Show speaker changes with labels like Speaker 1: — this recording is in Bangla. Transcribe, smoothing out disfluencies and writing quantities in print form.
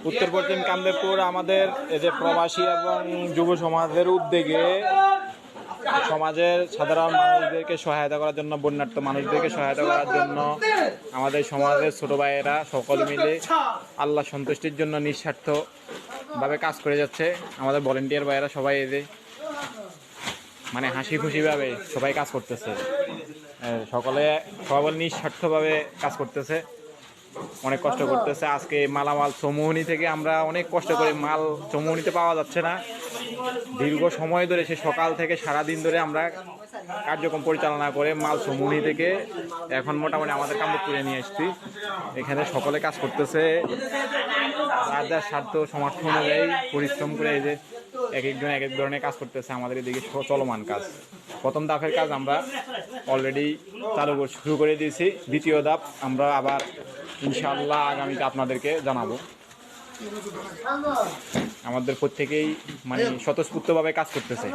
Speaker 1: উত্তর পশ্চিম কামদেবপুর আমাদের এই যে প্রবাসী এবং যুব সমাজের উদ্যোগে সমাজের সাধারণ মানুষদেরকে সহায়তা করার জন্য, বন্যার্থ মানুষদেরকে সহায়তা করার জন্য আমাদের সমাজের ছোট ভাইয়েরা সকলে মিলে আল্লাহ সন্তুষ্টির জন্য নিঃস্বার্থভাবে কাজ করে যাচ্ছে। আমাদের ভলেন্টিয়ার ভাইয়েরা সবাই এই যে মানে হাসি খুশিভাবে সবাই কাজ করতেছে, সবাই নিঃস্বার্থভাবে কাজ করতেছে, অনেক কষ্ট করতেছে। আজকে মালামাল চৌমুহনী থেকে আমরা অনেক কষ্ট করে মাল চৌমুহনীতে পাওয়া যাচ্ছে না, দীর্ঘ সময় ধরে সে সকাল থেকে সারাদিন ধরে আমরা কার্যক্রম পরিচালনা করে মাল চৌমুহনী থেকে এখন মোটামুটি আমাদের কামদেবপুরে নিয়ে এসেছি। এখানে সকলে কাজ করতেছে যার যার স্বার্থ সমর্থ অনুযায়ী পরিশ্রম করে, এই যে এক একজন এক এক ধরনের কাজ করতেছে। আমাদের এদিকে চলমান কাজ, প্রথম ধাপের কাজ আমরা অলরেডি শুরু করে দিয়েছি, দ্বিতীয় ধাপ আমরা আবার ইনশাআল্লাহ আগামীতে আপনাদেরকে জানাবো। আমাদের প্রত্যেকেই মানে স্বতঃস্ফূর্তভাবে কাজ করতেছে।